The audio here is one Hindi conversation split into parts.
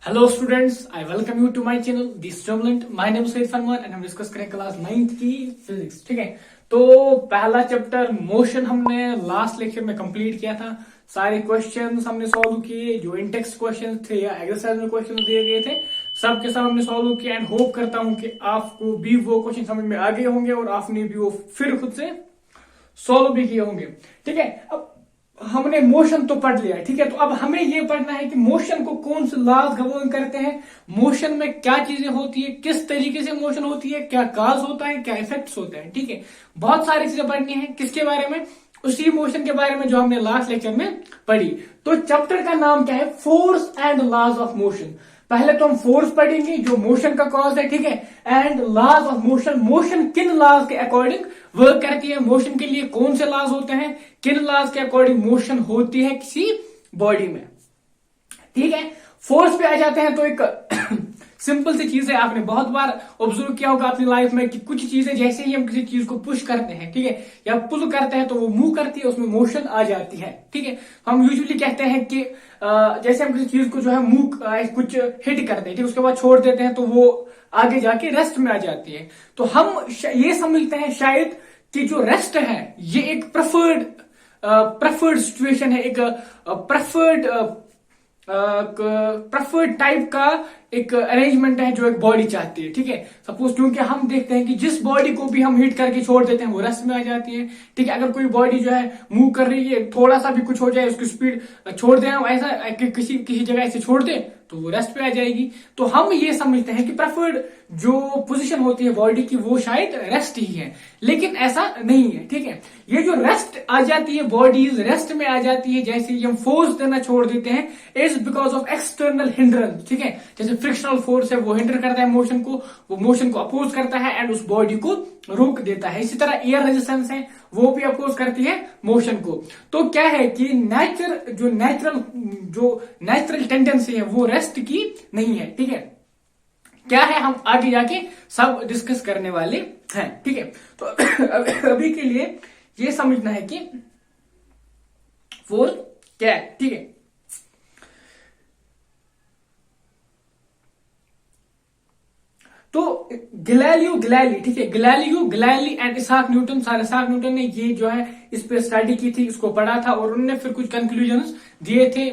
Hello students, I welcome you to my channel the student. My name is Saeed Farman and हम डिस्कस करें क्लास 9th की फिजिक्स। ठीक है, तो पहला चैप्टर मोशन हमने लास्ट लेक्चर में कंप्लीट किया था। सारे क्वेश्चंस हमने सॉल्व किए, जो इन टेक्स्ट क्वेश्चन थे या एक्सरसाइज में क्वेश्चन दिए गए थे सब के सब हमने सॉल्व किया। एंड होप करता हूं कि आपको भी वो क्वेश्चन समझ में आ गए होंगे और आपने भी वो फिर खुद से सॉल्व भी किए होंगे। ठीक है, अब हमने मोशन तो पढ़ लिया है। ठीक है, तो अब हमें यह पढ़ना है कि मोशन को कौन से लॉज गवर्न करते हैं, मोशन में क्या चीजें होती है, किस तरीके से मोशन होती है, क्या काज होता है, क्या इफेक्ट्स होते हैं। ठीक है, बहुत सारी चीजें पढ़नी है। किसके बारे में? उसी मोशन के बारे में जो हमने लास्ट लेक्चर में पढ़ी। तो चैप्टर का नाम क्या है? Force and laws of motion. पहले तो हम फोर्स पढ़ेंगे जो मोशन का कॉज है। ठीक है, and laws of motion, motion किन लॉज के अकॉर्डिंग वर्क करती है, मोशन के लिए कौन से लॉज होते हैं, किन लॉज के अकॉर्डिंग मोशन होती है किसी बॉडी में। ठीक है, फोर्स पे आ जाते हैं तो एक सिंपल सी चीज है, आपने बहुत बार ऑब्जर्व किया होगा अपनी लाइफ में कि कुछ चीजें जैसे ही हम किसी चीज को पुश करते हैं, ठीक है, या पुल करते हैं तो वो मूव करती है, उसमें मोशन आ जाती है। ठीक है, हम यूजुअली कहते हैं कि जैसे हम किसी चीज को जो है मूव कुछ हिट करते हैं, ठीक, उसके बाद छोड़ देते हैं तो वो आगे जाके रेस्ट में आ जाती है। तो हम ये समझते हैं शायद कि जो रेस्ट है ये एक प्रेफर्ड सिचुएशन है, एक प्रेफर्ड टाइप का एक अरेंजमेंट है जो एक बॉडी चाहती है। ठीक है, सपोज क्योंकि हम देखते हैं कि जिस बॉडी को भी हम हिट करके छोड़ देते हैं वो रेस्ट में आ जाती है। ठीक है, अगर कोई बॉडी जो है मूव कर रही है, थोड़ा सा भी कुछ हो जाए, उसकी स्पीड छोड़ दें हम, ऐसा किसी किसी जगह ऐसे छोड़ दें तो वो रेस्ट पे आ जाएगी। तो हम ये समझते हैं कि प्रेफर्ड जो पोजीशन होती है बॉडी की वो शायद रेस्ट ही है, लेकिन ऐसा नहीं है। ठीक है, ये जो रेस्ट आ जाती है, बॉडीज रेस्ट में आ जाती है जैसे ही हम फोर्स देना छोड़ देते हैं, is because of external hindrance. ठीक है, जैसे फ्रिक्शनल फोर्स है वो हिंडर करता है मोशन को, वो मोशन को अपोज करता है एंड उस बॉडी को रोक देता है। इसी तरह एयर रेजिस्टेंस है वो भी अपोज करती है मोशन को। तो क्या है कि नेचुरल टेंडेंसी है वो रेस्ट की नहीं है। ठीक है, क्या है हम आगे जाके सब डिस्कस करने वाले हैं। ठीक है, तो अभी के लिए ये समझना है कि फोर्स क्या है। ठीक है, तो गिलाली, ठीक है, गिलाली एंड इसाक न्यूटन ने ये जो है इस पे स्टडी की थी, इसको पढ़ा था और उन्होंने फिर कुछ कंक्लूजन्स दिए थे।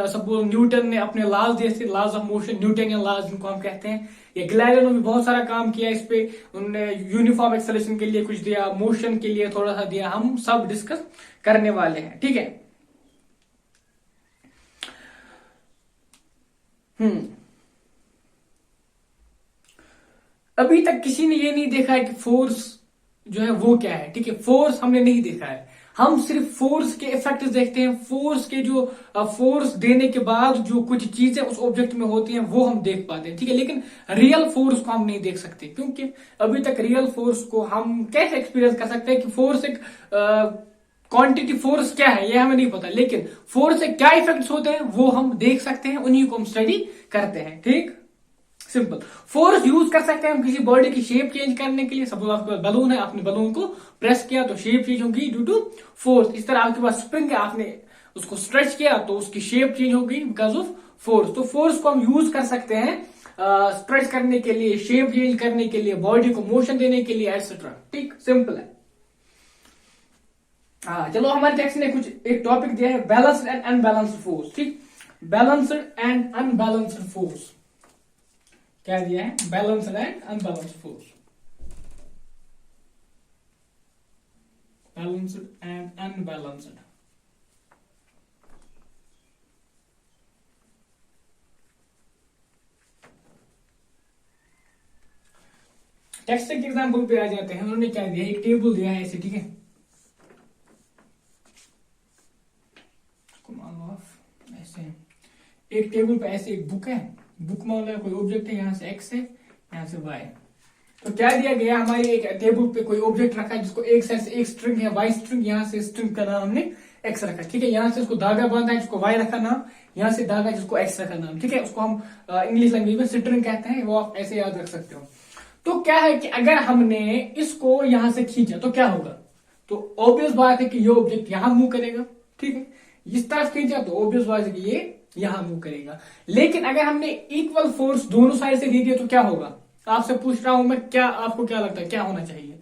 सपोज न्यूटन ने अपने लॉज दिए थे, laws of motion, Newtonian laws जिनको हम कहते हैं। ये गिलाली ने भी बहुत सारा काम किया इस पे, उन्होंने यूनिफॉर्म एक्सेलरेशन के लिए कुछ दिया, मोशन के लिए थोड़ा सा दिया, हम सब डिस्कस करने वाले हैं। ठीक है, अभी तक किसी ने ये नहीं देखा है कि फोर्स जो है वो क्या है। ठीक है, फोर्स हमने नहीं देखा है, हम सिर्फ फोर्स के इफेक्ट्स देखते हैं, फोर्स के जो फोर्स देने के बाद जो कुछ चीजें उस ऑब्जेक्ट में होती हैं वो हम देख पाते हैं। ठीक है, लेकिन रियल फोर्स को हम नहीं देख सकते, क्योंकि अभी तक रियल फोर्स को हम कैसे एक्सपीरियंस कर सकते हैं कि फोर्स एक क्वांटिटी फोर्स क्या है ये हमें नहीं पता, लेकिन फोर्स से क्या इफेक्ट्स होते हैं वो हम देख सकते हैं, उन्हीं को हम स्टडी करते हैं। ठीक, सिंपल। फोर्स यूज कर सकते हैं हम किसी बॉडी की शेप चेंज करने के लिए। सपोज आपके पास बलून है, आपने बलून को प्रेस किया तो शेप चेंज होगी ड्यू टू फोर्स। इस तरह आपके पास स्प्रिंग है, आपने उसको स्ट्रेच किया तो उसकी शेप चेंज होगी बिकॉज ऑफ फोर्स। तो फोर्स को हम यूज कर सकते हैं स्ट्रेच करने के लिए, शेप चेंज करने के लिए, बॉडी को मोशन देने के लिए एटसेट्रा। ठीक, सिंपल है। हाँ, चलो हमारे टेक्स्ट ने कुछ एक टॉपिक दिया है, बैलेंस्ड एंड अनबैलेंस्ड फोर्स। ठीक, बैलेंस्ड एंड अनबैलेंस्ड फोर्स क्या दिया है? Balanced and unbalanced force, balanced and unbalanced. Text के एग्जाम्पल पे आ जाते हैं। उन्होंने क्या दिया है? एक टेबल दिया है ऐसे, ठीक है, मान लो आप ऐसे एक टेबल पे ऐसे एक बुक है, बुक मान लो कोई ऑब्जेक्ट है, यहाँ से एक्स है, यहाँ से वाई। तो क्या दिया गया? हमारे एक टेबल पे कोई ऑब्जेक्ट रखा है जिसको एक साइड से एक स्ट्रिंग है वाई स्ट्रिंग, यहाँ से स्ट्रिंग का नाम हमने एक्स रखा। ठीक है, यहाँ से उसको धागा बांधा है जिसको वाई रखा नाम, यहाँ से धागा जिसको एक्स रखा नाम। ठीक है, उसको हम इंग्लिश लैंग्वेज में स्ट्रिंग कहते हैं, वो आप ऐसे याद रख सकते हो। तो क्या है कि अगर हमने इसको यहां से खींचा तो क्या होगा? तो ऑब्वियस बात है कि ये ऑब्जेक्ट यहां मूव करेगा। ठीक है, इस तरफ खींचा तो ऑब्वियस बात है कि ये यहां मूव करेगा। लेकिन अगर हमने इक्वल फोर्स दोनों साइड से दे दिया तो क्या होगा, आपसे पूछ रहा हूं मैं, क्या आपको क्या लगता है क्या होना चाहिए?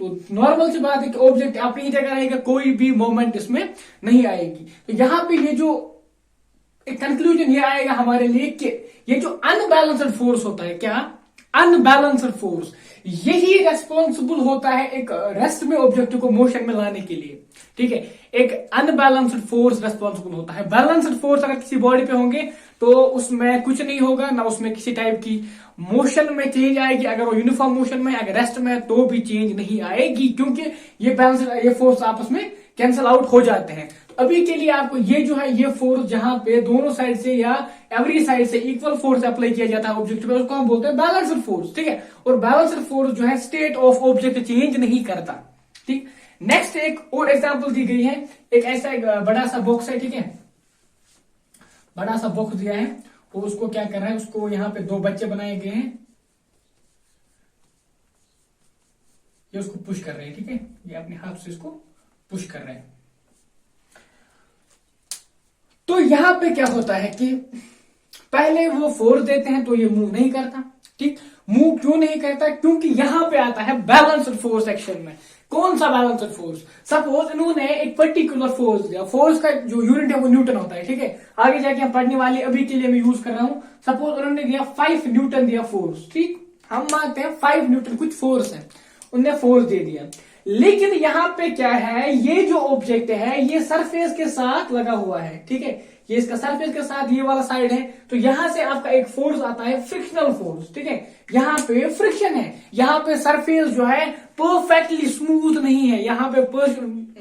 तो नॉर्मल सी बात है कि ऑब्जेक्ट अपनी जगह रहेगा, कोई भी मोमेंट इसमें नहीं आएगी। तो यहां पे ये जो एक कंक्लूजन ये आएगा हमारे लिए कि ये जो अनबैलेंस्ड फोर्स होता है, क्या अनबैलेंस्ड फोर्स, यही रेस्पॉन्सिबल होता है एक रेस्ट में ऑब्जेक्ट को मोशन में लाने के लिए। ठीक है, एक अनबैलेंस्ड फोर्स रेस्पॉन्सिबल होता है। बैलेंस्ड फोर्स अगर किसी बॉडी पे होंगे तो उसमें कुछ नहीं होगा, ना उसमें किसी टाइप की मोशन में चेंज आएगी। अगर वो यूनिफॉर्म मोशन में, अगर रेस्ट में, तो भी चेंज नहीं आएगी, क्योंकि ये बैलेंस, ये फोर्स आपस में कैंसल आउट हो जाते हैं। तो अभी के लिए आपको ये जो है, ये फोर्स जहां पे दोनों साइड से या एवरी साइड से इक्वल फोर्स अप्लाई किया जाता है ऑब्जेक्ट पे, उसको हम बोलते हैं बैलेंस्ड फोर्स। ठीक है, और बैलेंस्ड फोर्स जो है स्टेट ऑफ ऑब्जेक्ट चेंज नहीं करता। ठीक, नेक्स्ट एक और एग्जांपल दी गई है। एक ऐसा एक बड़ा सा बॉक्स है, ठीक है, बड़ा सा बॉक्स दिया है, और उसको क्या कर रहा है, उसको यहां पे दो बच्चे बनाए गए हैं, ये उसको पुश कर रहे हैं। ठीक है, ये अपने हाथ से इसको पुश कर रहे हैं। तो यहां पे क्या होता है कि पहले वो फोर्स देते हैं तो ये मूव नहीं करता। ठीक, मूव क्यों नहीं करता? क्योंकि यहां पे आता है बैलेंस्ड फोर्स एक्शन में। कौन सा बैलेंस्ड फोर्स? सपोज इन्होंने एक पर्टिकुलर फोर्स दिया, फोर्स का जो यूनिट है वो न्यूटन होता है। ठीक है, आगे जाके हम पढ़ने वाले, अभी के लिए मैं यूज कर रहा हूं। सपोज उन्होंने दिया 5 न्यूटन दिया फोर्स। ठीक, हम मानते हैं 5 न्यूटन कुछ फोर्स है, उनने फोर्स दे दिया। लेकिन यहां पे क्या है, ये जो ऑब्जेक्ट है ये सरफेस के साथ लगा हुआ है। ठीक है, ये इसका सरफेस के साथ ये वाला साइड है, तो यहां से आपका एक फोर्स आता है, फ्रिक्शनल फोर्स। ठीक है, यहां पे फ्रिक्शन है, यहां पे सरफेस जो है परफेक्टली स्मूथ नहीं है, यहां पे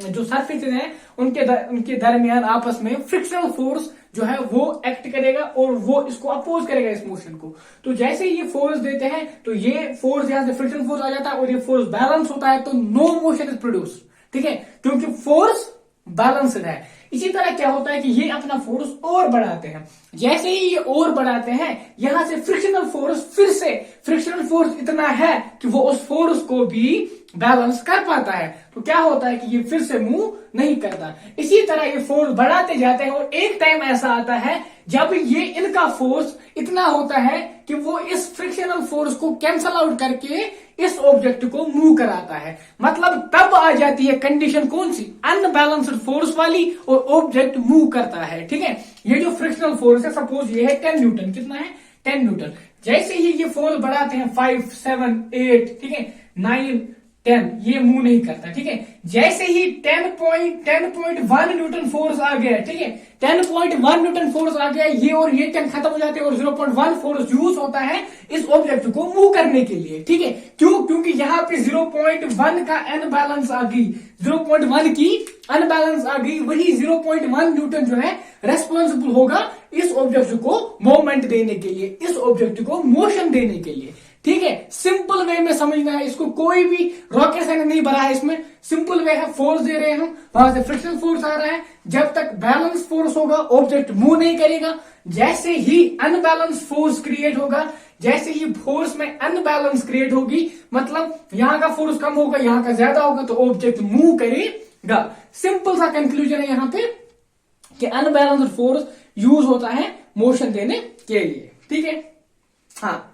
जो सरफेसेस है उनके दरमियान आपस में फ्रिक्शनल फोर्स जो है वो एक्ट करेगा और वो इसको अपोज करेगा, इस मोशन को। तो जैसे ही ये फोर्स देते हैं तो ये फोर्स यहां से फ्रिक्शन फोर्स आ जाता है और ये फोर्स बैलेंस होता है, तो नो मोशन इज प्रोड्यूस। ठीक है, क्योंकि फोर्स बैलेंस्ड है। इसी तरह क्या होता है कि ये अपना फोर्स और बढ़ाते हैं, जैसे ही ये और बढ़ाते हैं यहां से फ्रिक्शनल फोर्स, फिर से फ्रिक्शनल फोर्स इतना है कि वो उस फोर्स को भी बैलेंस कर पाता है। तो क्या होता है कि ये फिर से मूव नहीं करता। इसी तरह ये फोर्स बढ़ाते जाते हैं और एक टाइम ऐसा आता है जब ये इनका फोर्स इतना होता है कि वो इस फ्रिक्शनल फोर्स को कैंसल आउट करके इस ऑब्जेक्ट को मूव कराता है। मतलब तब आ जाती है कंडीशन कौन सी, अनबैलेंस्ड फोर्स वाली, और ऑब्जेक्ट मूव करता है। ठीक है, ये जो फ्रिक्शनल फोर्स है, सपोज ये है 10 न्यूटन, कितना है 10 न्यूटन। जैसे ही ये फोर्स बढ़ाते हैं 5, 7, 8, ठीक है, 9, 10, ये मूव नहीं करता। ठीक है, जैसे ही 10.1 न्यूटन फोर्स आ गया, ठीक है, 10.1 न्यूटन फोर्स आ गया, ये और ये 10 खत्म हो जाते हैं और 0.1 फोर्स यूज होता है इस ऑब्जेक्ट को मूव करने के लिए। ठीक है, क्यों? क्योंकि यहां पे 0.1 का अनबैलेंस आ गई, 0.1 की अनबैलेंस आ गई, वही 0.1 न्यूटन जो है रेस्पॉन्सिबल होगा इस ऑब्जेक्ट को मोमेंट देने के लिए, इस ऑब्जेक्ट को मोशन देने के लिए। ठीक है, सिंपल वे में समझना है इसको, कोई भी रॉकेट साइंस नहीं भरा है इसमें, सिंपल वे है। फोर्स दे रहे हैं हम, वहां से फ्रिक्शनल फोर्स आ रहा है, जब तक बैलेंस फोर्स होगा ऑब्जेक्ट मूव नहीं करेगा। जैसे ही अनबैलेंस फोर्स क्रिएट होगा, जैसे ही फोर्स में अनबैलेंस क्रिएट होगी, मतलब यहां का फोर्स कम होगा, यहां का ज्यादा होगा, तो ऑब्जेक्ट मूव करेगा। सिंपल सा कंक्लूजन है यहां पे कि अनबैलेंस्ड फोर्स यूज होता है मोशन देने के लिए। ठीक है, हाँ,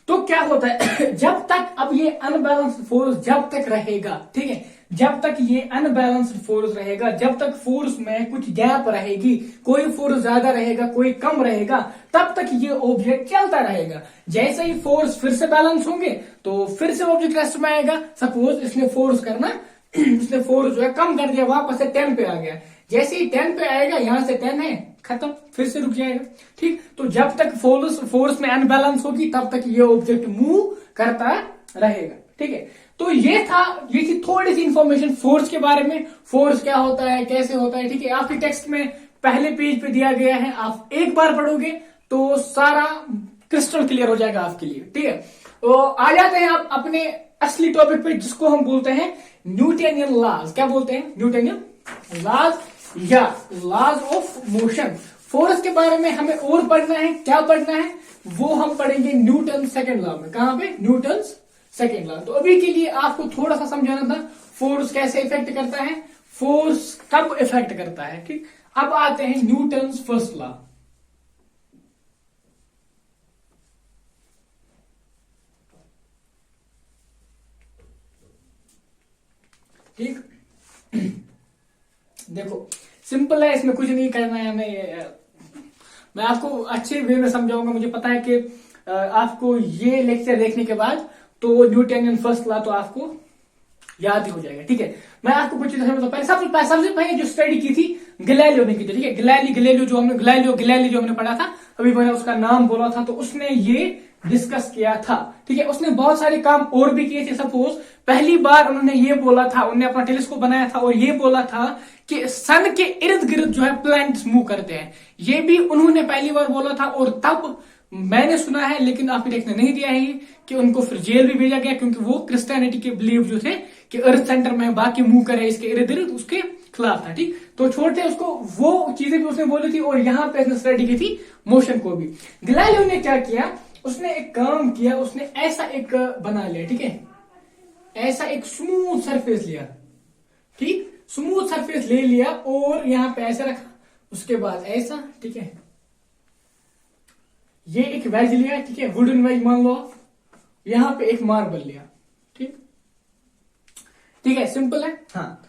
तो क्या होता है जब तक, अब ये अनबैलेंस्ड फोर्स जब तक रहेगा, ठीक है, जब तक ये अनबैलेंस्ड फोर्स रहेगा, जब तक फोर्स में कुछ गैप रहेगी, कोई फोर्स ज्यादा रहेगा कोई कम रहेगा, तब तक ये ऑब्जेक्ट चलता रहेगा। जैसे ही फोर्स फिर से बैलेंस होंगे तो फिर से ऑब्जेक्ट रेस्ट में आएगा। सपोज इसने फोर्स करना इसने फोर्स जो है कम कर दिया, वापस से 10 पे आ गया, जैसे ही 10 पे आएगा, यहां से 10 है, खत्म, फिर से रुक जाएगा। ठीक, तो जब तक फोर्स में अनबैलेंस होगी तब तक ये ऑब्जेक्ट मूव करता रहेगा। ठीक है, तो ये थी थोड़ी सी इंफॉर्मेशन फोर्स के बारे में, फोर्स क्या होता है, कैसे होता है। ठीक है, आपके टेक्स्ट में पहले पेज पे दिया गया है, आप एक बार पढ़ोगे तो सारा क्रिस्टल क्लियर हो जाएगा आपके लिए। ठीक है, तो आ जाते हैं आप अपने असली टॉपिक पे, जिसको हम बोलते हैं न्यूटनियन लॉज। क्या बोलते हैं? न्यूटनियन लॉज या लॉज ऑफ मोशन। फोर्स के बारे में हमें और पढ़ना है। क्या पढ़ना है वो हम पढ़ेंगे न्यूटन सेकंड लॉ में। कहां पे? Newton second law. तो अभी के लिए आपको थोड़ा सा समझाना था फोर्स कैसे इफेक्ट करता है, फोर्स कब इफेक्ट करता है। ठीक, अब आते हैं न्यूटन फर्स्ट लॉ। ठीक, देखो सिंपल है, इसमें कुछ नहीं करना है हमें। मैं आपको अच्छे वे में समझाऊंगा। मुझे पता है कि आपको ये लेक्चर देखने के बाद तो न्यूटन फर्स्ट लॉ तो आपको याद ही हो जाएगा। ठीक है, मैं आपको कुछ चीजें समझता हूं। सबसे पहले जो स्टडी की थी गैलीलियो ने की थी। ठीक है, गैलीलियो जो हमने पढ़ा था, अभी मैंने उसका नाम बोला था, तो उसने ये डिस्कस किया था। ठीक है, उसने बहुत सारे काम और भी किए थे। सपोज पहली बार उन्होंने ये बोला था, उन्होंने अपना टेलीस्कोप बनाया था और ये बोला था कि सन के इर्द गिर्द जो है प्लैनेट्स मूव करते हैं। ये भी उन्होंने पहली बार बोला था। और तब मैंने सुना है, लेकिन आपने देखने नहीं दिया है, कि उनको फिर जेल भी भेजा गया, क्योंकि वो क्रिश्चियनिटी के बिलीव जो थे कि अर्थ सेंटर में बाकी मूव करे इसके इर्द गिर्द, उसके खिलाफ था। ठीक, तो छोड़ते उसको, वो चीजें भी उसने बोली थी और यहाँ पे उसने स्टडी की थी मोशन को भी। गैलीलियो ने क्या किया, उसने एक काम किया, उसने ऐसा एक बना लिया। ठीक है, ऐसा एक स्मूथ सरफेस लिया। ठीक, स्मूथ सरफेस ले लिया और यहां पे ऐसे रखा, उसके बाद ऐसा। ठीक है, ये एक वेज लिया। ठीक है, वुडन वेज मान लो। यहां पे एक मार्बल लिया। ठीक, ठीक है, सिंपल है। हाँ,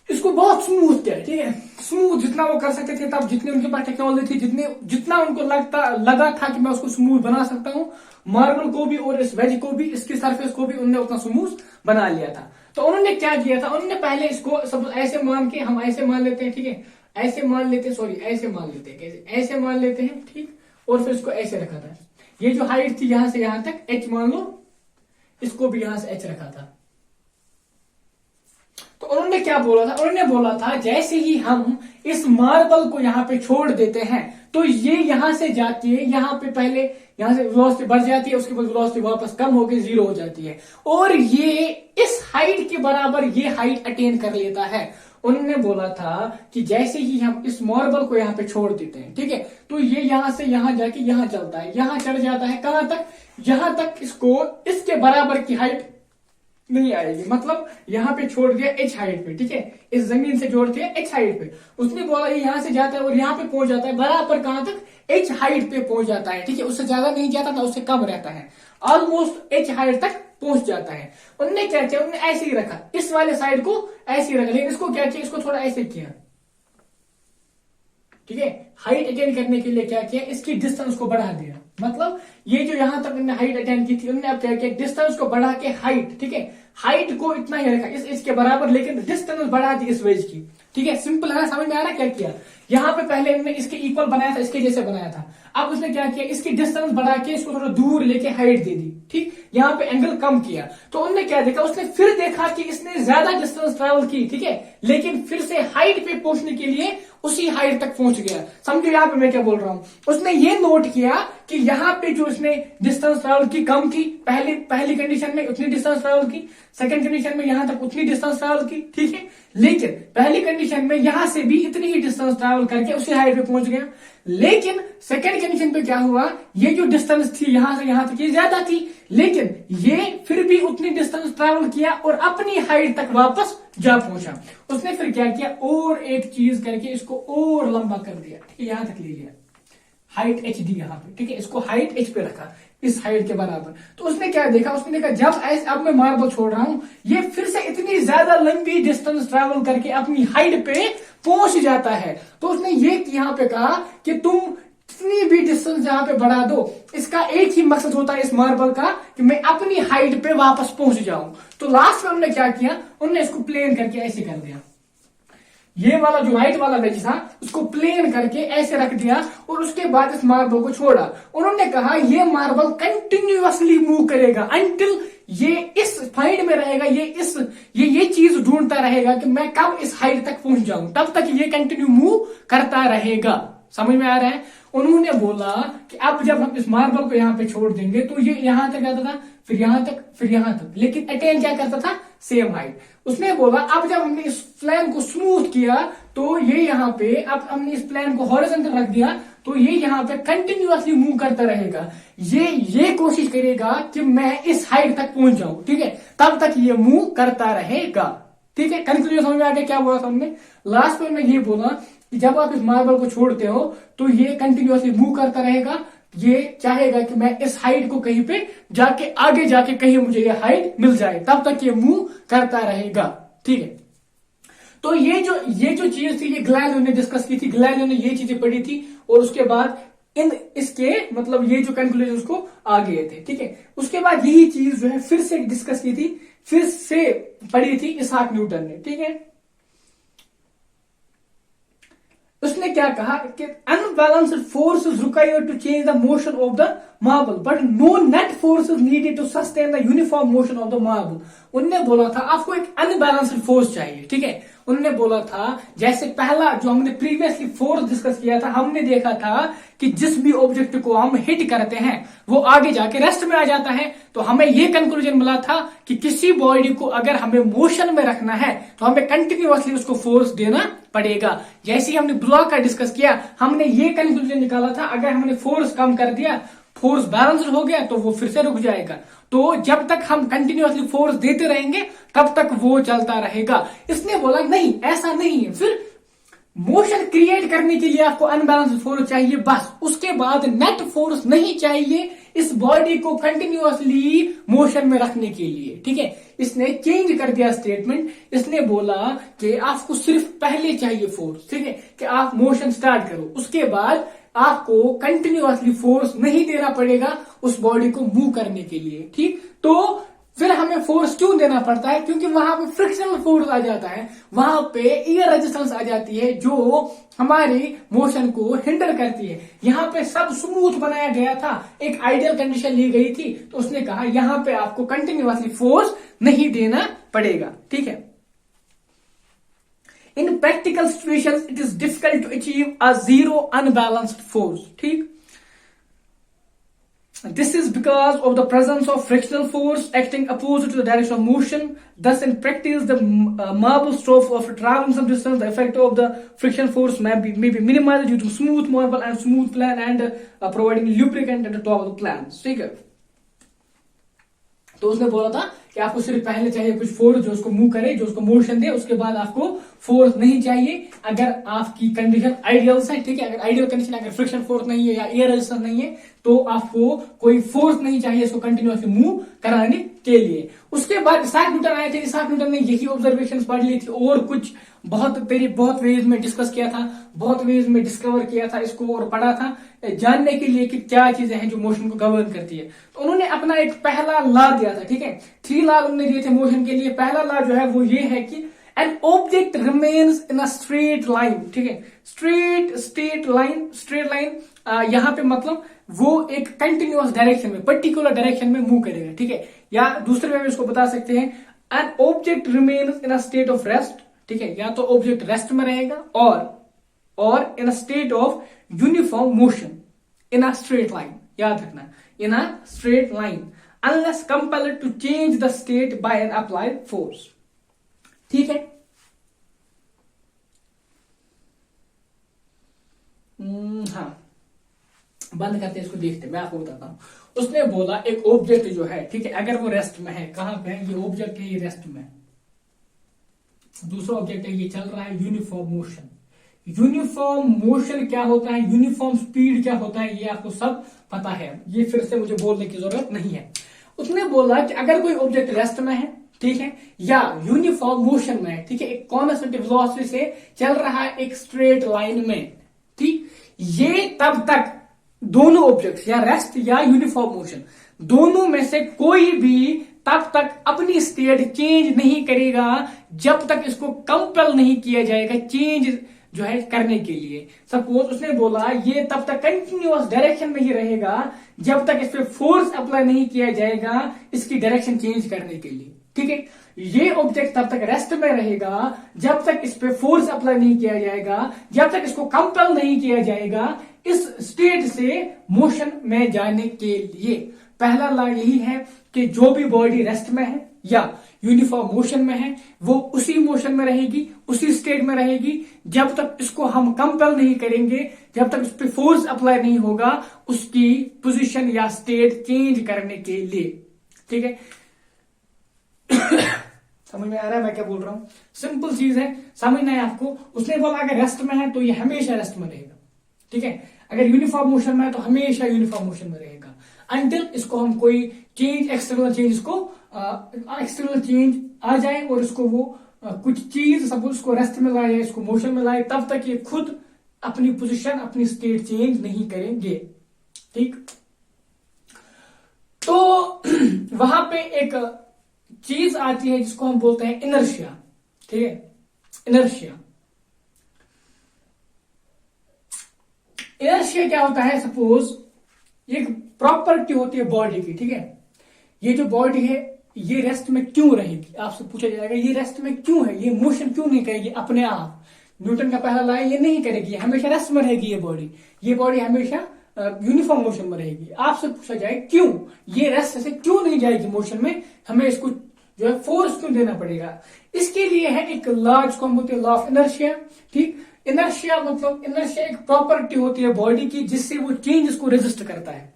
इसको बहुत स्मूथ किया। ठीक है, स्मूथ जितना वो कर सकते थे तब, जितने उनके पास टेक्नोलॉजी थी, जितना उनको लगा था कि मैं उसको स्मूथ बना सकता हूं, मार्बल को भी और इस वेज को भी, इसकी सरफेस को भी उन्होंने उतना स्मूथ बना लिया था। तो उन्होंने क्या किया था, उन्होंने पहले इसको सब ऐसे मान के, हम ऐसे मान लेते हैं। ठीक है, ऐसे मान लेते हैं, सॉरी ऐसे मान लेते हैं, कैसे ऐसे मान लेते हैं। ठीक, और फिर इसको ऐसे रखा था। ये जो हाइट थी यहां से यहां तक h मान लो, इसको भी यहां से h रखा था। तो उन्होंने क्या बोला था, उन्होंने बोला था जैसे ही हम इस मार्बल को यहां पे छोड़ देते हैं तो ये यहां से जाती है, यहां पे पहले यहां से वेलोसिटी बढ़ जाती है, उसके बाद वेलोसिटी वापस कम होकर 0 हो जाती है और ये इस हाइट के बराबर ये हाइट अटेन कर लेता है। उन्होंने बोला था कि जैसे ही हम इस मार्बल को यहाँ पे छोड़ देते हैं, ठीक है, तो ये यहां से यहां जाके यहां चलता है, यहां चढ़ जाता है। कहां तक? यहां तक इसको इसके बराबर की हाइट नहीं आएगी, मतलब यहां पे छोड़ दिया h हाइट पे। ठीक है, इस जमीन से जोड़ दिया h हाइट पे। उसने बोला ये यहां से जाता है और यहां पे पहुंच जाता है बराबर। कहां तक? h हाइट पे पहुंच जाता है। ठीक है, उससे ज्यादा नहीं जाता ना उससे कम रहता है, ऑलमोस्ट h हाइट तक पहुंच जाता है। उन्होंने क्या किया, उन्होंने ऐसे ही रखा, इस वाले साइड को ऐसे ही रखा, लेकिन इसको क्या किया, इसको थोड़ा ऐसे किया। ठीक है, हाइट अटेन करने के लिए क्या किया, इसकी डिस्टेंस को बढ़ा दिया। मतलब ये जो यहां तक उन्होंने हाइट अटेन की थी, उन्होंने अब क्या किया, डिस्टेंस को बढ़ा के हाइट, ठीक है, हाइट को इतना ही रखा इसके बराबर, लेकिन डिस्टेंस बढ़ा दी इस वेज की। ठीक है, सिंपल है ना, समझ में आ रहा है क्या किया। यहां पे पहले उन्होंने इसके इक्वल बनाया था, इसके जैसे बनाया था। अब उसने क्या किया, इसकी डिस्टेंस बढ़ा के इसको थोड़ा दूर लेके हाइट दे दी। ठीक, यहाँ पे एंगल कम किया। तो उन्होंने क्या देखा, उसने फिर देखा कि इसने ज्यादा डिस्टेंस ट्रेवल की। ठीक है, लेकिन फिर से हाइट पे पहुंचने के लिए उसी हाइट तक पहुंच गया। समझो यहाँ पे मैं क्या बोल रहा हूं। उसने ये नोट किया कि यहाँ पे जो इसने डिस्टेंस ट्रेवल की कम की, पहली कंडीशन में उतनी डिस्टेंस ट्रेवल की, सेकंड कंडीशन में यहां तक उतनी डिस्टेंस ट्रेवल की। ठीक है, लेकिन पहली कंडीशन में यहां से भी इतनी ही डिस्टेंस ट्रेवल करके उसी हाइट पे पहुंच गया। लेकिन सेकंड कंडीशन पे क्या हुआ, ये जो डिस्टेंस थी यहां से यहां तक ये ज्यादा थी, लेकिन ये फिर भी उतनी डिस्टेंस ट्रेवल किया और अपनी हाइट तक वापस जा पहुंचा। उसने फिर क्या किया, और एक चीज करके इसको और लंबा कर दिया। ठीक है, यहां तक ले लिया, हाइट h दी यहाँ पे। ठीक है, इसको हाइट h पे रखा, इस हाइट के बराबर। तो उसने क्या देखा, उसने देखा जब अब मैं मार्बल छोड़ रहा हूं, ये फिर से इतनी ज्यादा लंबी डिस्टेंस ट्रेवल करके अपनी हाइट पे पहुंच जाता है। तो उसने ये यहाँ पे कहा कि तुम कितनी भी डिस्टेंस यहाँ पे बढ़ा दो, इसका एक ही मकसद होता है इस मार्बल का कि मैं अपनी हाइट पे वापस पहुंच जाऊं। तो लास्ट में उन्होंने क्या किया, उन्होंने इसको प्लेन करके ऐसे कर दिया। ये वाला जो राइट वाला वेज था उसको प्लेन करके ऐसे रख दिया और उसके बाद इस मार्बल को छोड़ा। उन्होंने कहा ये मार्बल कंटिन्यूअसली मूव करेगा अंटिल ये इस हाइट में रहेगा, ये चीज ढूंढता रहेगा कि मैं कब इस हाइट तक पहुंच जाऊं, तब तक ये कंटिन्यू मूव करता रहेगा। समझ में आ रहा है। उन्होंने बोला कि अब जब हम इस मार्बल को यहाँ पे छोड़ देंगे तो ये यहां तक आता था, फिर यहां तक, फिर यहां तक, लेकिन अटेन क्या करता था, सेम हाइट। उसने बोला अब जब हमने इस प्लेन को स्मूथ किया तो ये यहाँ पे, अब हमने इस प्लेन को हॉरिजॉन्टल रख दिया तो ये यहाँ पे कंटिन्यूअसली मूव करता रहेगा। ये कोशिश करेगा कि मैं इस हाइट तक पहुंच जाऊं, ठीक है, तब तक ये मूव करता रहेगा। ठीक है, कंक्लूजन समझ में आ गया क्या बोला था हमने। लास्ट में मैं ये बोला कि जब आप इस मार्बल को छोड़ते हो तो ये कंटिन्यूअसली मूव करता रहेगा। ये चाहेगा कि मैं इस हाइट को कहीं पे जाके, आगे जाके कहीं मुझे ये हाइट मिल जाए, तब तक ये मूव करता रहेगा। ठीक है, तो ये जो चीज थी, ये ग्लैलियो ने डिस्कस की थी, ग्लैलियो ने ये चीजें पढ़ी थी और उसके बाद इसके मतलब ये जो कंक्लूजन उसको आ गए थे। ठीक है, उसके बाद यही चीज जो है फिर से डिस्कस की थी, फिर से पढ़ी थी इसाक न्यूटन ने। ठीक है, उसने क्या कहा कि unbalanced forces required to change the motion of the marble but no net forces needed to sustain the uniform motion of the marble. उन्होंने बोला था आपको एक अनबैलेंस्ड फोर्स चाहिए। ठीक है, उन्होंने बोला था जैसे पहला जो हमने प्रीवियसली फोर्स डिस्कस किया था, हमने देखा था कि जिस भी ऑब्जेक्ट को हम हिट करते हैं वो आगे जाके रेस्ट में आ जाता है। तो हमें ये कंक्लूजन मिला था कि किसी बॉडी को अगर हमें मोशन में रखना है तो हमें कंटिन्यूअसली उसको फोर्स देना पड़ेगा। जैसे ही हमने ब्लॉक का डिस्कस किया, हमने ये कंक्लूजन निकाला था अगर हमने फोर्स कम कर दिया, फोर्स बैलेंस्ड हो गया तो वो फिर से रुक जाएगा। तो जब तक हम कंटिन्यूअसली फोर्स देते रहेंगे तब तक वो चलता रहेगा। इसने बोला नहीं, ऐसा नहीं है, फिर मोशन क्रिएट करने के लिए आपको अनबैलेंस्ड फोर्स चाहिए बस, उसके बाद नेट फोर्स नहीं चाहिए इस बॉडी को कंटिन्यूअसली मोशन में रखने के लिए। ठीक है, इसने चेंज कर दिया स्टेटमेंट। इसने बोला कि आपको सिर्फ पहले चाहिए फोर्स, ठीक है, कि आप मोशन स्टार्ट करो, उसके बाद आपको कंटिन्यूअसली फोर्स नहीं देना पड़ेगा उस बॉडी को मूव करने के लिए। ठीक, तो फिर हमें फोर्स क्यों देना पड़ता है, क्योंकि वहां पे फ्रिक्शनल फोर्स आ जाता है, वहां पे एयर रेजिस्टेंस आ जाती है जो हमारी मोशन को हिंडर करती है। यहाँ पे सब स्मूथ बनाया गया था, एक आइडियल कंडीशन ली गई थी, तो उसने कहा यहाँ पे आपको कंटिन्यूअसली फोर्स नहीं देना पड़ेगा। ठीक है, in practical situations it is difficult to achieve a zero unbalanced force. ठीक, this is because of the presence of frictional force acting opposite to the direction of motion. Thus, in practice, the marble stroke of traveling some distance, the effect of the friction force may be minimized due to smooth marble and smooth plan and providing lubricant at the top of the plan. ठीक है, तो उसने बोला था कि आपको सिर्फ पहले चाहिए कुछ फोर्स जो उसको मूव करे, जो उसको मोशन दे, उसके बाद आपको फोर्स नहीं चाहिए अगर आपकी कंडीशन आइडियल है। ठीक है, अगर आइडियल कंडीशन, अगर फ्रिक्शन फोर्स नहीं है या एयर रेजिस्टेंस नहीं है तो आपको कोई फोर्स नहीं चाहिए इसको कंटिन्यूअसली मूव कराने के लिए। उसके बाद इसाक न्यूटन आए थे, इसाक न्यूटन ने यही ऑब्जर्वेशंस पढ़ ली थी और कुछ बहुत वेज में डिस्कस किया था, बहुत वेज में डिस्कवर किया था इसको और पढ़ा था जानने के लिए कि क्या चीजें हैं जो मोशन को गवर्न करती है। तो उन्होंने अपना एक पहला लॉ दिया था। ठीक है, 3 लॉ उन्होंने दिए थे मोशन के लिए। पहला लॉ जो है वो ये है कि N object remains in a straight line. ठीक है, स्ट्रेट लाइन यहां पे मतलब वो एक कंटिन्यूअस डायरेक्शन में, पर्टिकुलर डायरेक्शन में मूव करेगा। ठीक है, या दूसरे वे में इसको बता सकते हैं an object remains in a state of rest. ठीक है, या तो ऑब्जेक्ट रेस्ट में रहेगा और in a state of uniform motion in a straight line. याद रखना, in a straight line unless compelled to change the state by an applied force. ठीक है, हाँ, बंद करते इसको, देखते मैं आपको बताता हूं। उसने बोला एक ऑब्जेक्ट जो है, ठीक है, अगर वो रेस्ट में है, कहां पे है, ये ऑब्जेक्ट है, ये रेस्ट में, दूसरा ऑब्जेक्ट है, ये चल रहा है यूनिफॉर्म मोशन। यूनिफॉर्म मोशन क्या होता है, यूनिफॉर्म स्पीड क्या होता है, ये आपको सब पता है, ये फिर से मुझे बोलने की जरूरत नहीं है। उसने बोला कि अगर कोई ऑब्जेक्ट रेस्ट में है, ठीक है, या यूनिफॉर्म मोशन में है, ठीक है, एक कांस्टेंट वेलोसिटी से चल रहा है एक स्ट्रेट लाइन में, ठीक, ये तब तक दोनों ऑब्जेक्ट्स या रेस्ट या यूनिफॉर्म मोशन दोनों में से कोई भी तब तक अपनी स्टेट चेंज नहीं करेगा जब तक इसको कंपेल नहीं किया जाएगा चेंज जो है करने के लिए। सपोज उसने बोला ये तब तक कंटिन्यूअस डायरेक्शन में ही रहेगा जब तक इस पे फोर्स अप्लाई नहीं किया जाएगा इसकी डायरेक्शन चेंज करने के लिए। ठीक है, ये ऑब्जेक्ट तब तक रेस्ट में रहेगा जब तक इस पे फोर्स अप्लाई नहीं किया जाएगा, जब तक इसको कंपेल नहीं किया जाएगा इस स्टेट से मोशन में जाने के लिए पहला लॉ यही है कि जो भी बॉडी रेस्ट में है या यूनिफॉर्म मोशन में है वो उसी मोशन में रहेगी, उसी स्टेट में रहेगी जब तक इसको हम कंपेल नहीं करेंगे, जब तक उस पर फोर्स अप्लाई नहीं होगा उसकी पोजीशन या स्टेट चेंज करने के लिए। ठीक है, समझ में आ रहा है मैं क्या बोल रहा हूं? सिंपल चीज है, समझना है आपको। उसने बोला अगर रेस्ट में है तो ये हमेशा रेस्ट में रहेगा। ठीक है, अगर यूनिफॉर्म मोशन में है तो हमेशा यूनिफॉर्म मोशन में रहेगा अंटिल इसको हम कोई चेंज, एक्सटर्नल चेंज, इसको एक्सटर्नल चेंज आ जाए और इसको वो कुछ चीज सपोज उसको रेस्ट में लाए, इसको मोशन में लाए, तब तक ये खुद अपनी पोजीशन, अपनी स्टेट चेंज नहीं करेंगे। ठीक, तो वहां पे एक चीज आती है जिसको हम बोलते हैं इनर्शिया। ठीक है, इनर्शिया क्या होता है? सपोज एक प्रॉपर्टी होती है बॉडी की। ठीक है, ये जो बॉडी है ये रेस्ट में क्यों रहेगी? आपसे पूछा जाएगा ये रेस्ट में क्यों है, ये मोशन क्यों नहीं करेगी अपने आप? न्यूटन का पहला लॉ ये नहीं करेगी, हमेशा रेस्ट में रहेगी ये बॉडी हमेशा यूनिफॉर्म मोशन में रहेगी। आपसे पूछा जाए क्यों ये रेस्ट से क्यों नहीं जाएगी मोशन में, हमें इसको जो है फोर्स क्यों देना पड़ेगा? इसके लिए है एक लॉ जिसको हम बोलते हैं लॉ ऑफ इनर्शिया। ठीक, इनर्शिया मतलब इनर्शिया एक प्रॉपर्टी होती है बॉडी की जिससे वो चेंजेस को रेजिस्ट करता है।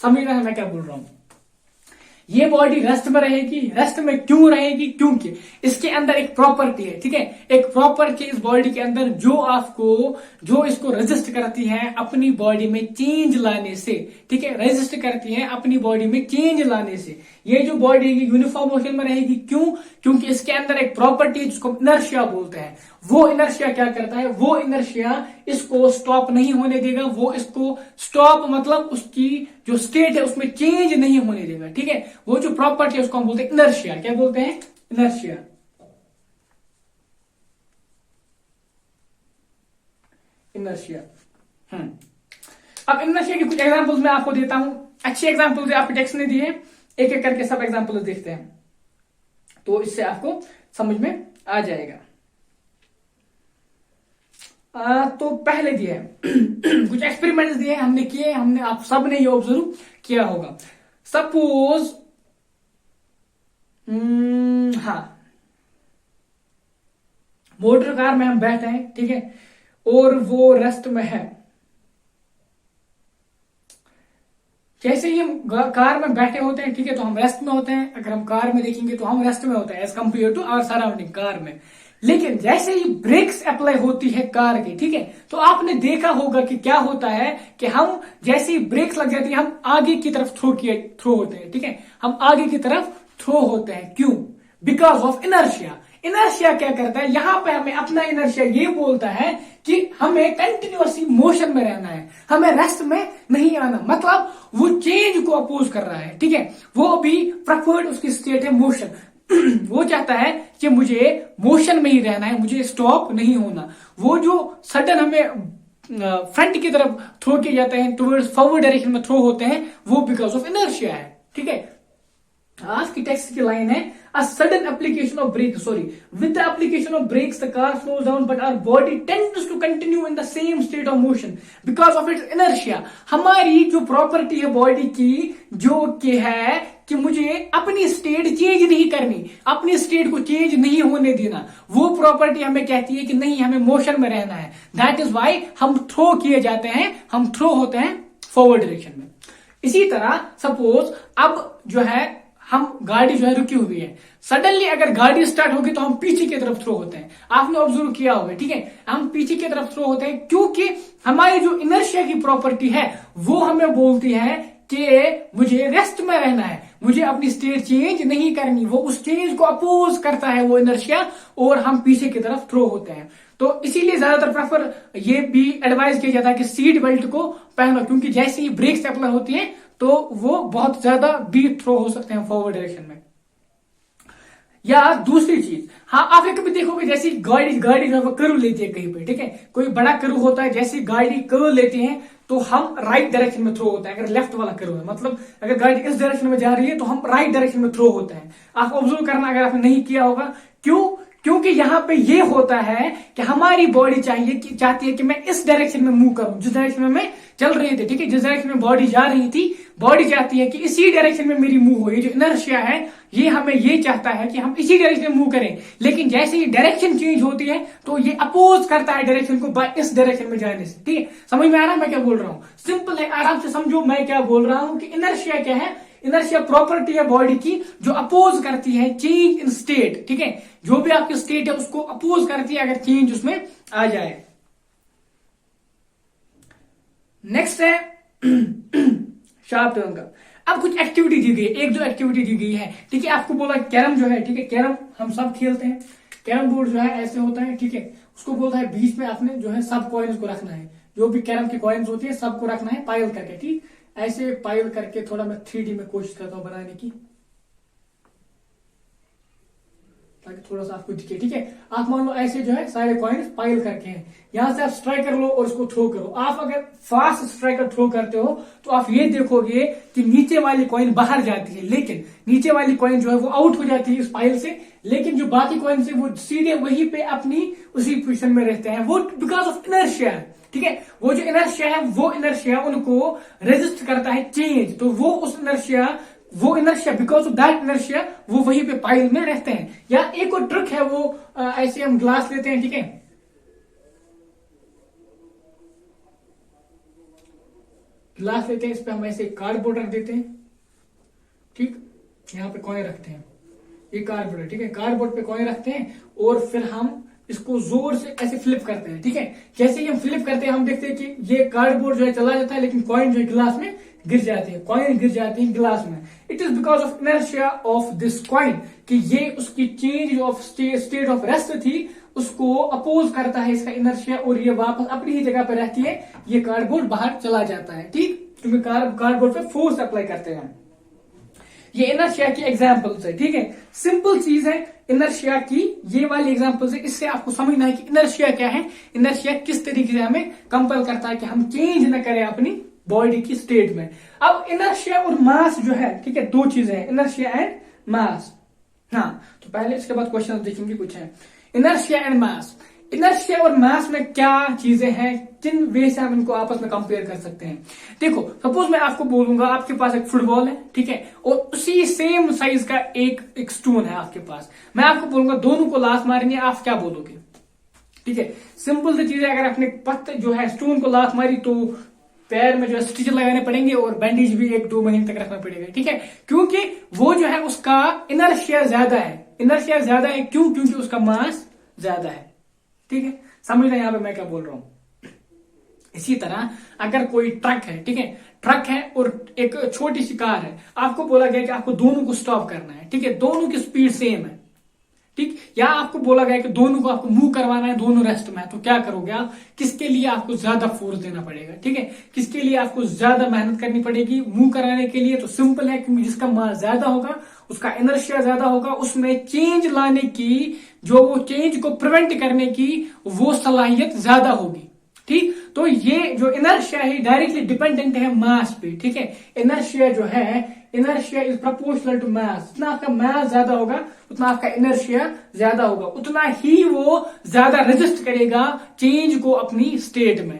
समझ रहे हैं मैं क्या बोल रहा हूं? ये बॉडी रेस्ट में रहेगी, रेस्ट में क्यों रहेगी? क्योंकि इसके अंदर एक प्रॉपर्टी है। ठीक है, एक प्रॉपर्टी इस बॉडी के अंदर जो इसको रेजिस्ट करती है अपनी बॉडी में चेंज लाने से। ठीक है, रेजिस्ट करती है अपनी बॉडी में चेंज लाने से। ये जो बॉडी है यूनिफॉर्म मोशन में रहेगी। क्यों? क्योंकि इसके अंदर एक प्रॉपर्टी है जिसको इनर्शिया बोलते हैं। वो इनर्शिया क्या करता है? वो इनर्शिया इसको स्टॉप नहीं होने देगा, वो इसको स्टॉप मतलब उसकी जो स्टेट है उसमें चेंज नहीं होने देगा। ठीक है, वो जो प्रॉपर्टी है उसको हम बोलते हैं इनर्शिया। क्या बोलते हैं? इनर्शिया। इनर्शिया। अब इनर्शिया के कुछ एग्जांपल्स मैं आपको देता हूं, अच्छे एग्जांपल्स आपके टेक्स्ट ने दिए, एक एक करके सब एग्जांपल्स देखते हैं तो इससे आपको समझ में आ जाएगा। तो पहले दिए कुछ एक्सपेरिमेंट्स दिए हमने किए, आप सब ने ये ऑब्जर्व किया होगा। सपोज मोटर कार में हम बैठे हैं। ठीक है, और वो रेस्ट में है। जैसे ही हम कार में बैठे होते हैं, ठीक है, तो हम रेस्ट में होते हैं। अगर हम कार में देखेंगे तो हम रेस्ट में होते हैं as compare to our surrounding car में। लेकिन जैसे ही ब्रेक्स अप्लाई होती है कार की, ठीक है, तो आपने देखा होगा कि क्या होता है कि हम जैसे ही ब्रेक्स लग जाती है हम आगे की तरफ थ्रो होते हैं। ठीक है, हम आगे की तरफ थ्रो होते हैं। क्यों? Because of inertia. इनर्शिया क्या करता है? यहां पे हमें अपना इनर्शिया ये बोलता है कि हमें कंटिन्यूअसली मोशन में रहना है, हमें रेस्ट में नहीं आना। मतलब वो चेंज को अपोज कर रहा है। ठीक है, वो भी प्रेफर्ड उसकी स्टेट है मोशन। वो चाहता है कि मुझे मोशन में ही रहना है, मुझे स्टॉप नहीं होना। वो जो सडन हमें फ्रंट की तरफ थ्रो किए जाते हैं, टुवर्ड्स फॉरवर्ड डायरेक्शन में थ्रो होते हैं, वो बिकॉज ऑफ इनर्शिया है। ठीक है, आज की टेक्स्ट की लाइन है, a sudden application of brakes, with the application of brakes the car slows down but our body tends to continue in the same state of motion because of its inertia। हमारी जो प्रॉपर्टी है बॉडी की, जो कि है कि मुझे अपनी स्टेट चेंज नहीं करनी, अपनी स्टेट को चेंज नहीं होने देना, वो प्रॉपर्टी हमें कहती है कि नहीं, हमें मोशन में रहना है। दैट इज वाई हम थ्रो किए जाते हैं, हम थ्रो होते हैं फॉरवर्ड डायरेक्शन में। इसी तरह सपोज अब जो है हम गाड़ी जो है रुकी हुई है, सडनली अगर गाड़ी स्टार्ट होगी तो हम पीछे की तरफ थ्रो होते हैं। आपने ऑब्जर्व किया होगा। ठीक है, हम पीछे की तरफ थ्रो होते हैं क्योंकि हमारी जो इनर्शिया की प्रॉपर्टी है वो हमें बोलती है कि मुझे रेस्ट में रहना है, मुझे अपनी स्टेट चेंज नहीं करनी। वो उस चेंज को अपोज करता है वो इनर्शिया, और हम पीछे की तरफ थ्रो होते हैं। तो इसीलिए ज्यादातर प्रेफर ये भी एडवाइस किया जाता है कि सीट बेल्ट को पहनो, क्योंकि जैसे ही ब्रेक्स अप्लाई होती है तो वो बहुत ज्यादा भी थ्रो हो सकते हैं फॉरवर्ड डायरेक्शन में। या दूसरी चीज, आपने कभी देखोगे जैसे गाड़ी जो है वो कर्व लेती है कहीं पे। ठीक है, कोई बड़ा कर्व होता है, जैसे गाड़ी कर्व लेती है तो हम राइट डायरेक्शन में थ्रो होते हैं। अगर लेफ्ट वाला कर्व है, मतलब अगर गाड़ी इस डायरेक्शन में जा रही है तो हम राइट डायरेक्शन में थ्रो होते हैं। आप ऑब्जर्व करना अगर आपने नहीं किया होगा। क्यों? क्योंकि यहाँ पे ये होता है कि हमारी बॉडी चाहती है कि मैं इस डायरेक्शन में मूव करूं, जिस डायरेक्शन में मैं चल रही थी, ठीक है, जिस डायरेक्शन में बॉडी जा रही थी, बॉडी चाहती है कि इसी डायरेक्शन में मेरी मूव हो। ये जो इनर्शिया है ये हमें ये चाहता है कि हम इसी डायरेक्शन में मूव करें, लेकिन जैसे ही डायरेक्शन चेंज होती है तो ये अपोज करता है डायरेक्शन को बाय इस डायरेक्शन में जाने से। ठीक है, समझ में आ रहा है मैं क्या बोल रहा हूं? सिंपल है, आराम से समझो मैं क्या बोल रहा हूं कि इनर्शिया क्या है। इनर्शिया प्रॉपर्टी है बॉडी की जो अपोज करती है चेंज इन स्टेट। ठीक है, जो भी आपकी स्टेट है उसको अपोज करती है अगर चेंज उसमें आ जाए। नेक्स्ट है शार्प टर्न का। अब कुछ एक्टिविटी दी गई है, एक दो एक्टिविटी दी गई है। ठीक है, आपको बोला कैरम जो है, ठीक है, कैरम हम सब खेलते हैं। कैरम बोर्ड जो है ऐसे होता है, ठीक है, उसको बोलता है बीच में आपने जो है सब कॉइन्स को रखना है, जो भी कैरम की कॉइन्स होती है सबको रखना है पाइल करके। ठीक, ऐसे पाइल करके थोड़ा मैं 3D में कोशिश करता हूं बनाने की ताकि थोड़ा सा आपको दिखे। ठीक है, आप मान लो ऐसे जो है सारे कॉइन्स पाइल करके हैं, यहां से आप स्ट्राइक कर लो और उसको थ्रो करो। आप अगर फास्ट स्ट्राइकर थ्रो करते हो तो आप ये देखोगे कि नीचे वाली कॉइन बाहर जाती है, लेकिन नीचे वाली कॉइन जो है वो आउट हो जाती है इस पाइल से, लेकिन जो बाकी कॉइन है वो सीधे वहीं पे अपनी उसी पोजिशन में रहते हैं, वो बिकॉज ऑफ इनर्शिया। ठीक है, वो जो इनर्शिया है वो इनर्शिया उनको रेजिस्ट करता है चेंज, तो वो inertia because of that inertia वो वहीं पे पाइल में रहते हैं। या एक और ट्रिक है वो ऐसे हम ग्लास लेते हैं, ठीक है, ग्लास लेते हैं, इस पे हम ऐसे कार्डबोर्ड रख देते हैं। ठीक, यहां पे कॉइन रखते हैं, ये कार्डबोर्ड है, ठीक है, कार्डबोर्ड पे कॉइन रखते हैं और फिर हम इसको जोर से ऐसे फ्लिप करते हैं। ठीक है, जैसे ही हम फ्लिप करते हैं हम देखते हैं कि ये कार्डबोर्ड जो है चला जाता है, लेकिन कॉइन जो है गिलास में गिर जाती है, कॉइन गिर जाती है गिलास में। It is because of inertia of this coin, कि ये उसकी change of state of rest थी उसको अपोज करता है इसका इनर्शिया, और ये वापस अपनी ही जगह पे रहती है, ये कार्डबोर्ड बाहर चला जाता है। ठीक, क्योंकि कार्डबोर्ड पे फोर्स अप्लाई करते हैं। ये इनर्शिया की एग्जाम्पल्स है। ठीक है, सिंपल चीज है इनर्शिया की, ये वाली एग्जाम्पल्स है, इससे आपको समझना है कि इनर्शिया क्या है, इनर्शिया किस तरीके से हमें कंपेल करता है कि हम चेंज न करें अपनी बॉडी की स्टेट में। अब इनर्शिया और मास जो है, ठीक है, दो चीजें हैं, इनर्शिया एंड मास। हाँ, तो पहले इसके बाद क्वेश्चन देखेंगे कुछ है। इनर्शिया एंड मास, इनर्शिया और मास में क्या चीजें हैं, किन वे से हम इनको आपस में कंपेयर कर सकते हैं। देखो, सपोज मैं आपको बोलूंगा आपके पास एक फुटबॉल है, ठीक है, और उसी सेम साइज का एक स्टोन है आपके पास, मैं आपको बोलूंगा दोनों को लात मारेंगे, आप क्या बोलोगे? ठीक है, सिंपल सी चीज है, अगर आपने पत्थर जो है स्टोन को लात मारी तो पैर में जो है स्टिच लगाने पड़ेंगे और बैंडेज भी 1-2 महीने तक रखना पड़ेगा। ठीक है, क्योंकि वो जो है उसका इनर्शिया ज्यादा है। इनर्शिया ज्यादा है क्यों? क्योंकि उसका मास ज्यादा है। ठीक है, समझ रहे हैं यहां पे मैं क्या बोल रहा हूं। इसी तरह अगर कोई ट्रक है, ठीक है, ट्रक है और एक छोटी सी कार है, आपको बोला गया कि आपको दोनों को स्टॉप करना है। ठीक है, दोनों की स्पीड सेम है। ठीक, या आपको बोला गया कि दोनों को आपको मूव करवाना है, दोनों रेस्ट में है, तो क्या करोगे आप? किसके लिए आपको ज्यादा फोर्स देना पड़ेगा? ठीक है, किसके लिए आपको ज्यादा मेहनत करनी पड़ेगी मूव कराने के लिए? तो सिंपल है, क्योंकि जिसका मास ज्यादा होगा उसका इनर्शिया ज्यादा होगा, उसमें चेंज लाने की, जो वो चेंज को प्रिवेंट करने की वो सलाहियत ज्यादा होगी। ठीक, तो ये जो इनर्शिया है डायरेक्टली डिपेंडेंट है मास पे। ठीक है, इनर्शिया जो है, inertia is proportional to mass. जितना आपका मास ज्यादा होगा उतना आपका इनर्शिया ज्यादा होगा, उतना ही वो ज्यादा रेजिस्ट करेगा चेंज को अपनी स्टेट में।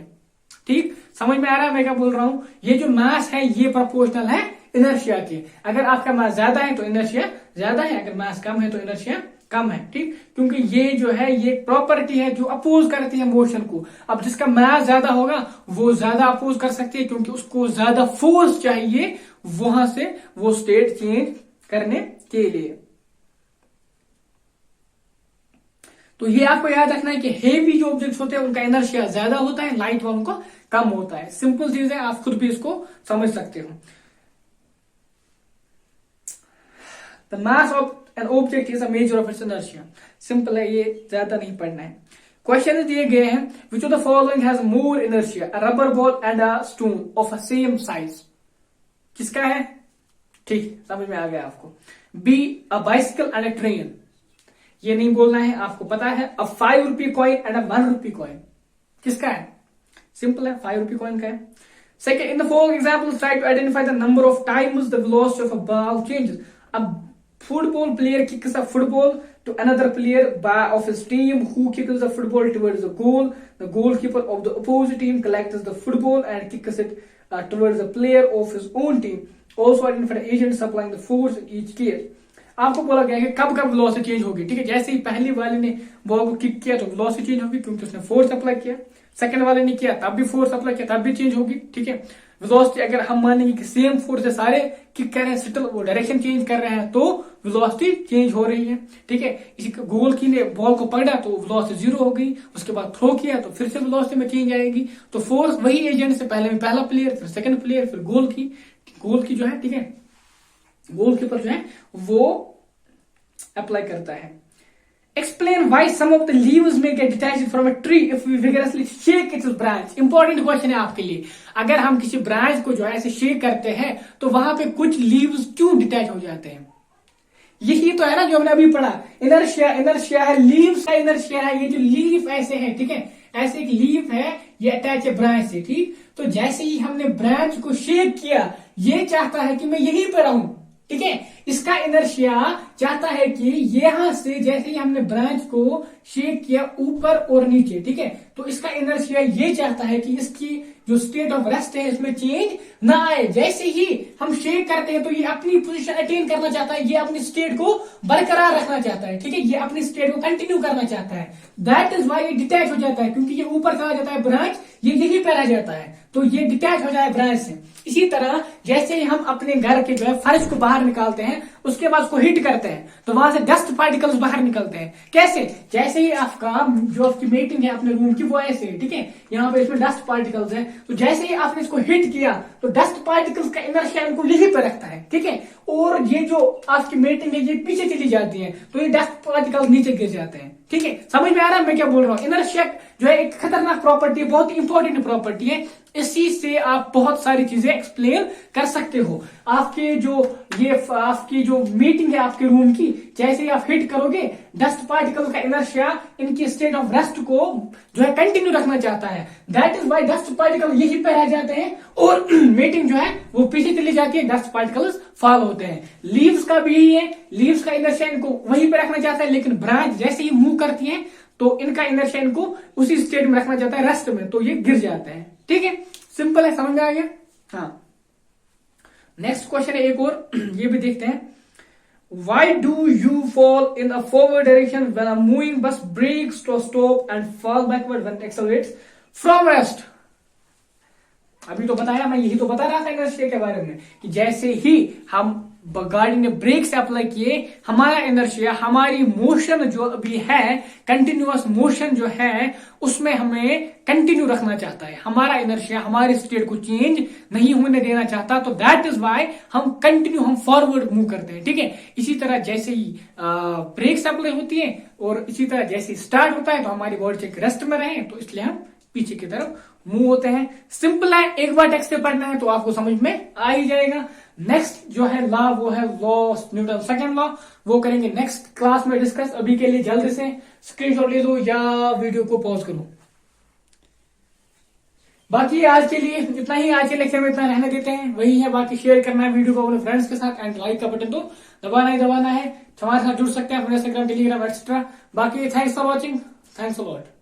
ठीक, समझ में आ रहा है मैं क्या बोल रहा हूं? ये जो मास है ये प्रोपोर्शनल है इनर्शिया के। अगर आपका मास ज्यादा है तो इनर्शिया ज्यादा है, अगर मास कम है तो इनर्शिया कम है। ठीक, क्योंकि ये जो है ये प्रॉपर्टी है जो अपोज करती है मोशन को। अब जिसका मास ज्यादा होगा वो ज्यादा अपोज कर सकती है, क्योंकि उसको ज्यादा फोर्स चाहिए वहां से वो स्टेट चेंज करने के लिए। तो ये आपको याद रखना है कि हेवी जो ऑब्जेक्ट्स होते हैं उनका इनर्शिया ज्यादा होता है, लाइट वालों का कम होता है। सिंपल चीज है, आप खुद भी इसको समझ सकते हो। The mass of an object is a measure of its inertia. Simple है, ये ज्यादा नहीं पढ़ना है। क्वेश्चन दिए गए हैं, which of the following has more inertia, a rubber ball and a stone of a same size. किसका है? ठीक, समझ में आ गया आपको। B, a bicycle and a train. ये नहीं बोलना है, आपको पता है। A 5 rupee coin and a 1 rupee coin. किसका है? सिंपल है, 5 रुपी कॉइन का है। Second, in the following examples try to identify the number of times the velocity of a ball changes. अब फुटबॉल प्लेयर की किसा football to another player of his team who kicks the football towards the goal. The goalkeeper of the opposite team collects the football and kicks it towards the player of his own team. Also identify the agent supplying the force in each case. आपको बोला गया है कि कब कब वेलोसिटी चेंज होगी, ठीक है। जैसे ही पहली वाले ने बॉल को किक किया तो वेलोसिटी चेंज होगी क्योंकि उसने फोर्स अप्लाई किया। सेकंड वाले ने किया तब भी फोर्स अप्लाई किया तब भी चेंज होगी, ठीक है। वेलोसिटी अगर हम मानेंगे कि सेम फोर्स से सारे किक कर रहे हैं, स्टिल वो डायरेक्शन चेंज कर रहे हैं तो वेलोसिटी चेंज हो रही है, ठीक है। इसी गोल की ने बॉल को पकड़ा तो वेलोसिटी 0 हो गई, उसके बाद थ्रो किया तो फिर से वेलोसिटी में चेंज आएगी। तो फोर्स वही एजेंट से पहले में पहला प्लेयर, फिर सेकंड प्लेयर, फिर गोल की जो है, ठीक है, गोलकीपर जो है वो अप्लाई करता है। Explain why some of the leaves may get detached from a tree if we vigorously shake its branch. Important question है आपके लिए। अगर हम किसी ब्रांच को जो है ऐसे शेक करते हैं तो वहां पे कुछ लीव्स क्यों डिटैच हो जाते हैं? यही तो है ना जो हमने अभी पढ़ा, इनर्शिया है, लीव्स का इनर्शिया है। ये जो लीफ ऐसे है, ठीक है, ऐसे एक लीफ है, ये अटैच है ब्रांच से, ठीक। तो जैसे ही हमने ब्रांच को शेक किया, ये चाहता है कि मैं यहीं पर रहूं, ठीक है। इसका इनर्शिया चाहता है कि यहां से जैसे ही हमने ब्रांच को शेक किया ऊपर और नीचे, ठीक है, तो इसका इनर्शिया ये चाहता है कि इसकी जो स्टेट ऑफ रेस्ट है इसमें चेंज ना आए। जैसे ही हम शेक करते हैं तो ये अपनी पोजीशन अटेन करना चाहता है, ये अपनी स्टेट को बरकरार रखना चाहता है, ठीक है, ये अपनी स्टेट को कंटिन्यू करना चाहता है। दैट इज वाई ये डिटैच हो जाता है, क्योंकि ये ऊपर चला जाता है ब्रांच, ये यही पे रह जाता है, तो ये डिटैच हो जाए ब्रांच से। इसी तरह जैसे ही हम अपने घर के जो है फर्श को बाहर निकालते हैं, उसके बाद उसको हिट करते हैं तो वहां से डस्ट पार्टिकल्स बाहर निकलते हैं। कैसे? जैसे ही आपकी मेटिंग है अपने रूम की वो ऐसे, ठीक है, यहाँ पे इसमें डस्ट पार्टिकल्स है, तो जैसे ही आपने इसको हिट किया तो डस्ट पार्टिकल्स का इनर्शिया इनको यहीं पे रखता है, ठीक है, और ये जो आपकी मेटिंग है ये पीछे चली जाती है तो ये डस्ट पार्टिकल्स नीचे गिर जाते हैं, ठीक है। समझ में आ रहा है मैं क्या बोल रहा हूँ? इनर्शिया जो है एक खतरनाक प्रॉपर्टी है, बहुत ही इंपॉर्टेंट प्रॉपर्टी है। इसी से आप बहुत सारी चीजें एक्सप्लेन कर सकते हो। आपकी जो मीटिंग है आपके रूम की, जैसे ही आप हिट करोगे डस्ट पार्टिकल का इनर्शिया इनकी स्टेट ऑफ रेस्ट को जो है कंटिन्यू रखना चाहता है। That is why dust particle यहीं पे रह जाते हैं और मीटिंग जो है वो पीछे चली जाती है, डस्ट पार्टिकल्स फॉल होते हैं। लीव्स का भी यही है, लीव्स का इनर्शिया इनको वहीं पे रखना चाहता है, लेकिन ब्रांच जैसे ही मूव करती है तो इनका इनर्शिया इनको उसी स्टेट में रखना चाहता है, रेस्ट में, तो ये गिर जाते हैं, ठीक है। सिंपल है, समझ में आ गया? हाँ, नेक्स्ट क्वेश्चन है एक और, ये भी देखते हैं। Why do you fall in a forward direction when a moving bus brakes to stop and fall backward when it accelerates from rest? अभी तो बताया, मैं यही तो बता रहा था इनर्शिया के बारे में कि जैसे ही हम गाड़ी ने ब्रेक से अप्लाई किए, हमारा इनर्शिया, हमारी मोशन जो अभी है, कंटिन्यूअस मोशन जो है, उसमें हमें कंटिन्यू रखना चाहता है। हमारा इनर्शिया हमारी स्टेट को चेंज नहीं होने देना चाहता, तो दैट इज वाई हम कंटिन्यू, हम फॉरवर्ड मूव करते हैं, ठीक है। इसी तरह जैसे ही ब्रेक से अप्लाई होती है और इसी तरह जैसे ही स्टार्ट होता है तो हमारी बॉडी चेक रेस्ट में रहे, तो इसलिए हम पीछे की तरफ मूव होते हैं। सिंपल है, एक बार टेक्स्ट से पढ़ना है तो आपको समझ में आ ही जाएगा। नेक्स्ट जो है लॉ, वो है लॉ न्यूटन सेकंड लॉ, वो करेंगे नेक्स्ट क्लास में डिस्कस। अभी के लिए जल्दी से स्क्रीनशॉट ले लो या वीडियो को पॉज करो। बाकी आज के लिए इतना ही, आज के लेक्चर में इतना रहने देते हैं, वही है। बाकी शेयर करना है वीडियो को अपने फ्रेंड्स के साथ एंड लाइक का बटन तो दबाना ही दबाना है। हमारे साथ जुड़ सकते हैं अपने इंस्टाग्राम, टेलीग्राम एक्सेट्रा। बाकी thanks for watching, thanks a lot.